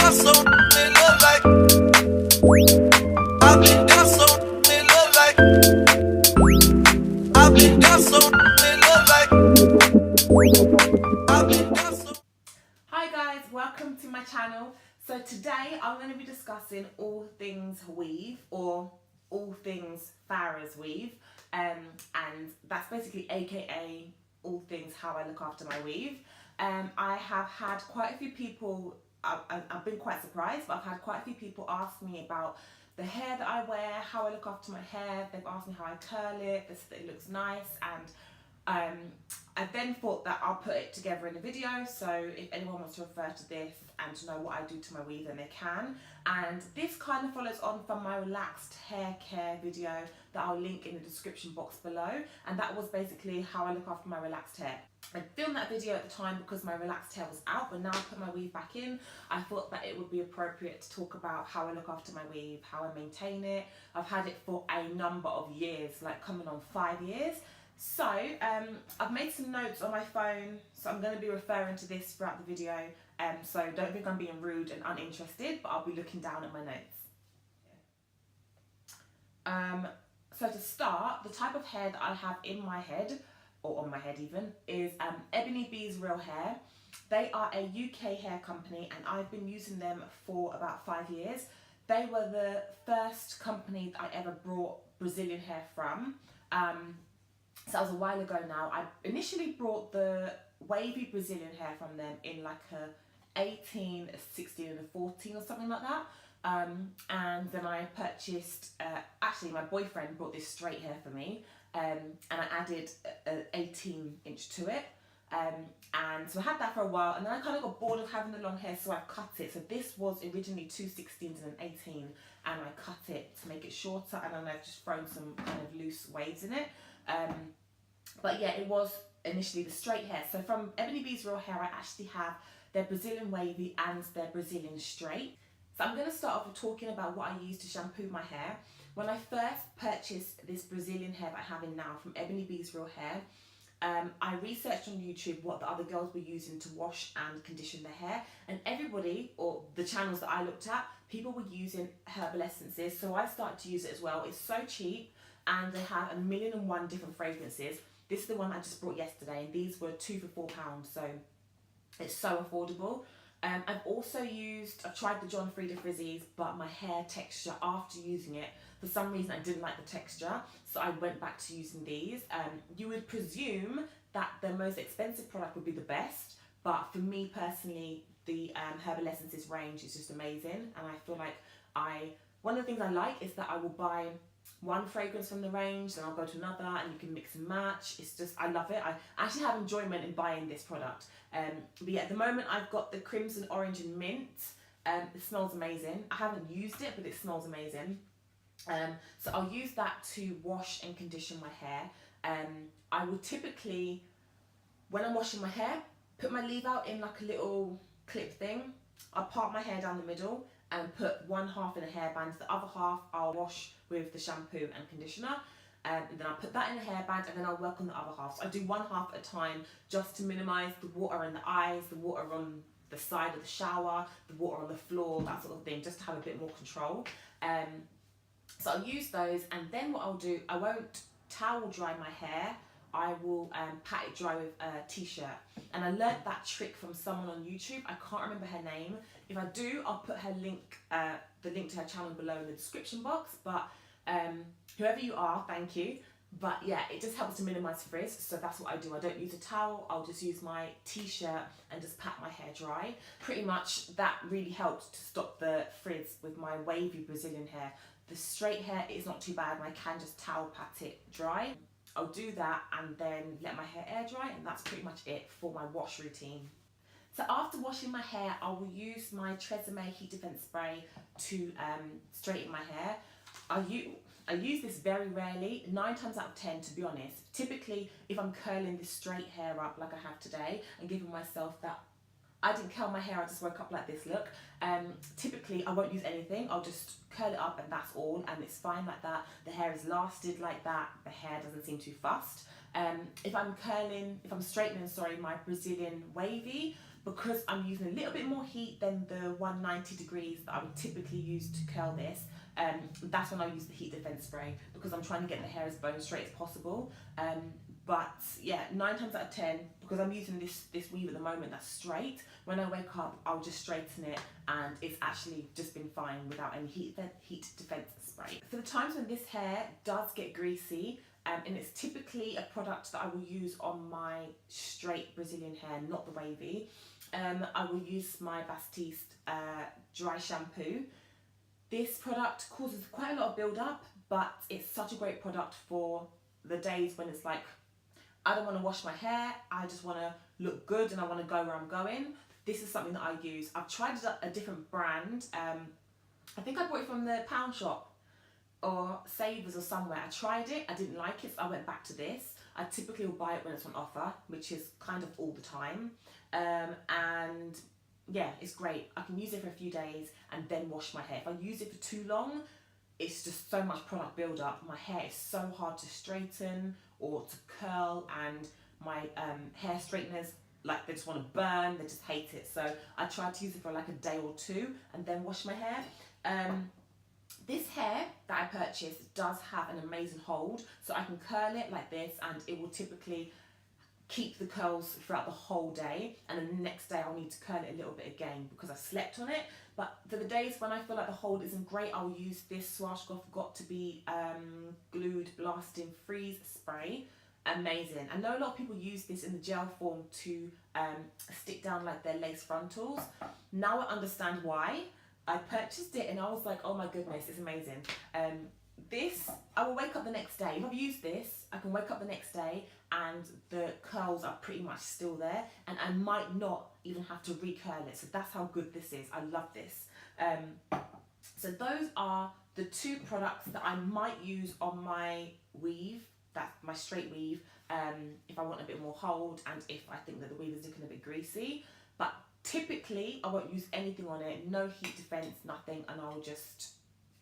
down so it look like. I've been down so it look like. I've been down so it look like. I've been down so. Hi guys, welcome to my channel. So today I'm going to be discussing all things weave, or all things Farah's weave, and that's basically aka all things how I look after my weave. I have had quite a few people, I've been quite surprised, but I've had quite a few people ask me about the hair that I wear, how I look after my hair. They've asked me how I curl it, they said it looks nice, and I then thought that I'll put it together in a video, so if anyone wants to refer to this and to know what I do to my weave, then they can. And this kind of follows on from my relaxed hair care video that I'll link in the description box below, and that was basically how I look after my relaxed hair. I filmed that video at the time because my relaxed hair was out, but now I put my weave back in, I thought that it would be appropriate to talk about how I look after my weave, how I maintain it. I've had it for a number of years, like coming on 5 years. So I've made some notes on my phone, so I'm going to be referring to this throughout the video, so don't think I'm being rude and uninterested, but I'll be looking down at my notes. So to start, the type of hair that I have in my head, or on my head even, is EbonyB's Real Hair. They are a UK hair company and I've been using them for about 5 years. They were the first company that I ever brought Brazilian hair from. So that was a while ago now. I initially brought the wavy Brazilian hair from them in like a 18, a 16 and a 14 or something like that. And then I purchased, actually my boyfriend brought this straight hair for me, and I added an 18-inch to it. And so I had that for a while, and then I kind of got bored of having the long hair, so I cut it. So this was originally 2 16s and an 18, and I cut it to make it shorter, and then I've just thrown some kind of loose waves in it. But yeah, it was initially the straight hair. So from EbonyB's Real Hair, I actually have their Brazilian wavy and their Brazilian straight. So I'm going to start off with talking about what I use to shampoo my hair. When I first purchased this Brazilian hair that I have in now from EbonyB's Real Hair, I researched on YouTube what the other girls were using to wash and condition their hair, and everybody, or the channels that I looked at, people were using herbal essences, so I started to use it as well. It's so cheap and they have 1,000,001 different fragrances. This is the one I just brought yesterday, and these were 2 for £4, so it's so affordable. I've tried the John Frieda Frizzies, but my hair texture after using it, for some reason I didn't like the texture, so I went back to using these. You would presume that the most expensive product would be the best, but for me personally, the Herbal Essences range is just amazing, and I feel like one of the things I like is that I will buy one fragrance from the range, then I'll go to another, and you can mix and match. It's just, I love it. I actually have enjoyment in buying this product. But yeah, at the moment I've got the Crimson Orange and Mint. It smells amazing. I haven't used it, but it smells amazing. So I'll use that to wash and condition my hair. I would typically, when I'm washing my hair, put my leave out in like a little clip thing. I'll part my hair down the middle and put one half in a hairband. The other half I'll wash with the shampoo and conditioner, and then I'll put that in a hairband, and then I'll work on the other half. So I do one half at a time, just to minimise the water in the eyes, the water on the side of the shower, the water on the floor, that sort of thing, just to have a bit more control. So I'll use those, and then what I'll do, I won't towel dry my hair. I will pat it dry with a t-shirt, and I learnt that trick from someone on YouTube. I can't remember her name. If I do, I'll put her link, the link to her channel below in the description box, but whoever you are, thank you. But yeah, it just helps to minimise frizz, so that's what I do. I don't use a towel, I'll just use my t-shirt and just pat my hair dry. Pretty much that really helps to stop the frizz with my wavy Brazilian hair. The straight hair is not too bad, and I can just towel pat it dry. I'll do that and then let my hair air dry, and that's pretty much it for my wash routine. So after washing my hair, I will use my Tresemme Heat Defense Spray to straighten my hair. I use this very rarely, 9 times out of 10 to be honest. Typically, if I'm curling this straight hair up like I have today and giving myself that, I didn't curl my hair, I just woke up like this look. Typically, I won't use anything. I'll just curl it up and that's all, and it's fine like that. The hair is lasted like that. The hair doesn't seem too fussed. If I'm straightening, my Brazilian wavy, because I'm using a little bit more heat than the 190 degrees that I would typically use to curl this. That's when I use the heat defense spray, because I'm trying to get the hair as bone straight as possible. But yeah, 9 times out of 10, because I'm using this weave at the moment that's straight, when I wake up, I'll just straighten it, and it's actually just been fine without any heat defense spray. For the times when this hair does get greasy, and it's typically a product that I will use on my straight Brazilian hair, not the wavy, I will use my Weave-ista dry shampoo. This product causes quite a lot of build-up, but it's such a great product for the days when it's like, I don't want to wash my hair, I just want to look good and I want to go where I'm going. This is something that I use. I've tried a different brand. I think I bought it from the pound shop or Savers or somewhere. I tried it, I didn't like it, so I went back to this. I typically will buy it when it's on offer, which is kind of all the time. And yeah, it's great. I can use it for a few days and then wash my hair. If I use it for too long, it's just so much product build up. My hair is so hard to straighten or to curl, and my hair straighteners, like, they just want to burn, they just hate it. So I try to use it for like a day or two and then wash my hair. This hair that I purchased does have an amazing hold, so I can curl it like this and it will typically keep the curls throughout the whole day, and then the next day I'll need to curl it a little bit again because I've slept on it. But for the days when I feel like the hold isn't great, I'll use this Schwarzkopf Got2b Glued Blasting Freeze Spray. Amazing. I know a lot of people use this in the gel form to stick down like their lace frontals. Now I understand why. I purchased it and I was like, oh my goodness, it's amazing. This, I will wake up the next day. If I've used this, I can wake up the next day and the curls are pretty much still there, and I might not even have to recurl it. So that's how good this is. I love this. So those are the 2 products that I might use on my weave, that's my straight weave, if I want a bit more hold and if I think that the weave is looking a bit greasy. But typically I won't use anything on it, no heat defense, nothing, and I'll just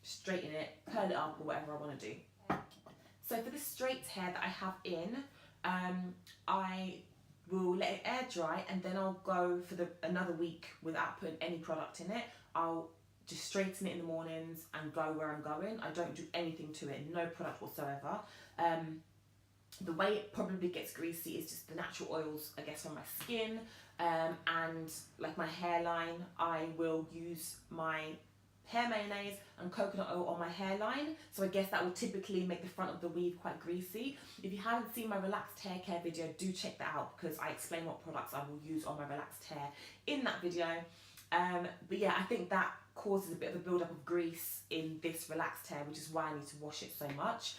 straighten it, curl it up, or whatever I want to do. So for the straight hair that I have in, I will let it air dry, and then I'll go for another week without putting any product in it. I'll just straighten it in the mornings and go where I'm going. I don't do anything to it, no product whatsoever. The way it probably gets greasy is just the natural oils, I guess, from my skin, and like my hairline. I will use my hair mayonnaise and coconut oil on my hairline, so I guess that will typically make the front of the weave quite greasy. If you haven't seen my relaxed hair care video, do check that out, because I explain what products I will use on my relaxed hair in that video. But yeah, I think that causes a bit of a build-up of grease in this relaxed hair, which is why I need to wash it so much.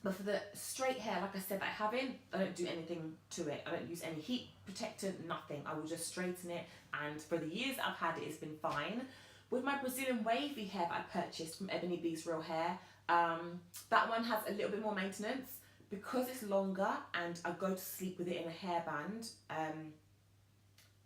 But for the straight hair, like I said, that I have in, I don't do anything to it. I don't use any heat protectant, nothing. I will just straighten it, and for the years I've had it, it's been fine. With my Brazilian wavy hair that I purchased from EbonyB's Real Hair, that one has a little bit more maintenance. Because it's longer and I go to sleep with it in a hairband,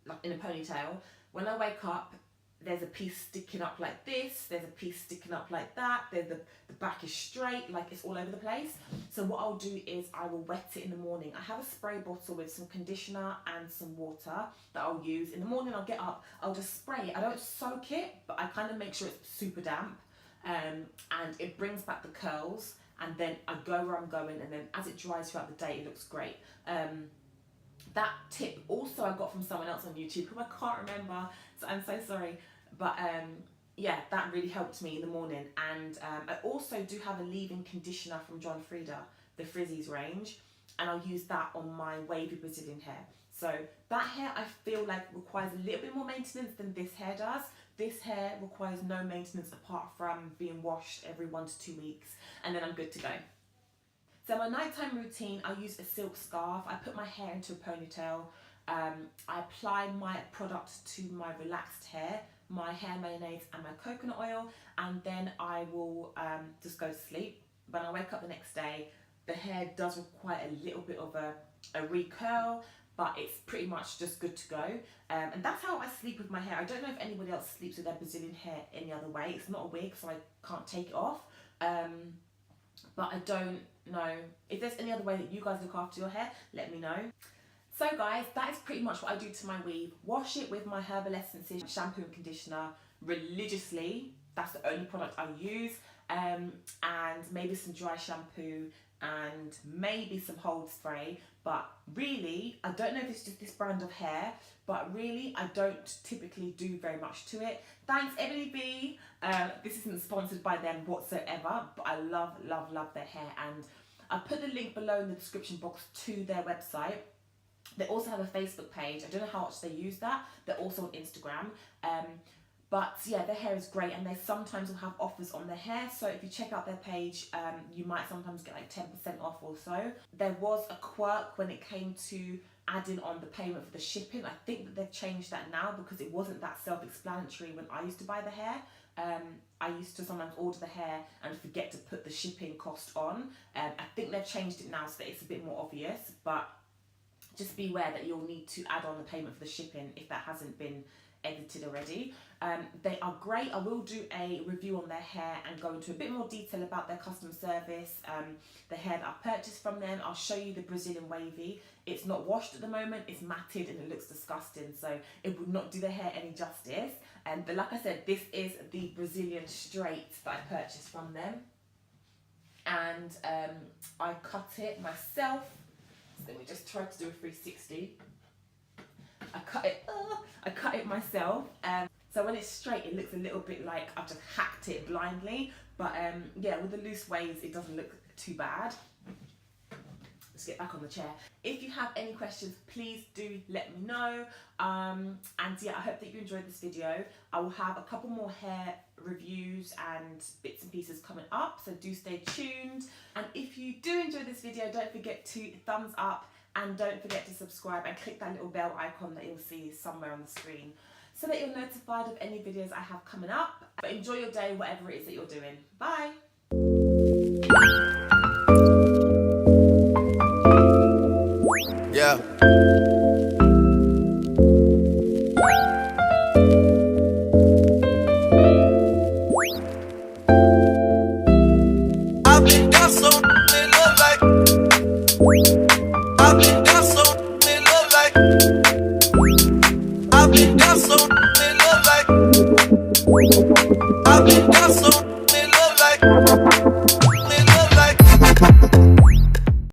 like in a ponytail, when I wake up, there's a piece sticking up like this, there's a piece sticking up like that, the back is straight, like it's all over the place. So what I'll do is I will wet it in the morning. I have a spray bottle with some conditioner and some water that I'll use. In the morning I'll get up, I'll just spray it. I don't soak it, but I kind of make sure it's super damp, and it brings back the curls, and then I go where I'm going, and then as it dries throughout the day, it looks great. That tip also I got from someone else on YouTube who I can't remember, so I'm so sorry. But yeah, that really helped me in the morning. And I also do have a leave-in conditioner from John Frieda, the Frizzies range, and I'll use that on my wavy Brazilian hair. So that hair I feel like requires a little bit more maintenance than this hair does. This hair requires no maintenance apart from being washed every 1 to 2 weeks, and then I'm good to go. So my nighttime routine, I use a silk scarf. I put my hair into a ponytail. I apply my product to my relaxed hair, my hair mayonnaise and my coconut oil, and then I will just go to sleep. When I wake up the next day, the hair does require a little bit of a recurl, but it's pretty much just good to go. And that's how I sleep with my hair. I don't know if anybody else sleeps with their Brazilian hair any other way. It's not a wig, so I can't take it off. But I don't know. If there's any other way that you guys look after your hair, let me know. So guys, that is pretty much what I do to my weave. Wash it with my Herbal Essences shampoo and conditioner religiously. That's the only product I use. And maybe some dry shampoo and maybe some hold spray. But really, I don't know if it's just this brand of hair, but really I don't typically do very much to it. Thanks EbonyB. This isn't sponsored by them whatsoever, but I love their hair, and I put the link below in the description box to their website. They also have a Facebook page. I don't know how much they use that. They're also on Instagram. But yeah, their hair is great, and they sometimes will have offers on their hair. So if you check out their page, you might sometimes get like 10% off or so. There was a quirk when it came to adding on the payment for the shipping. I think that they've changed that now, because it wasn't that self-explanatory when I used to buy the hair. I used to sometimes order the hair and forget to put the shipping cost on. I think they've changed it now so that it's a bit more obvious, but just be aware that you'll need to add on the payment for the shipping if that hasn't been edited already. They are great. I will do a review on their hair and go into a bit more detail about their customer service, the hair that I purchased from them. I'll show you the Brazilian wavy. It's not washed at the moment, it's matted and it looks disgusting, so it would not do the hair any justice. But like I said, this is the Brazilian straight that I purchased from them, and I cut it myself. So let me just try to do a 360. I cut it myself. So when it's straight, it looks a little bit like I've just hacked it blindly. But yeah, with the loose waves, it doesn't look too bad. Let's get back on the chair. If you have any questions, please do let me know. And yeah, I hope that you enjoyed this video. I will have a couple more hair reviews and bits and pieces coming up, so do stay tuned. And if you do enjoy this video, don't forget to thumbs up, and don't forget to subscribe and click that little bell icon that you'll see somewhere on the screen, so that you're notified of any videos I have coming up. But enjoy your day, whatever it is that you're doing. Bye. Yeah.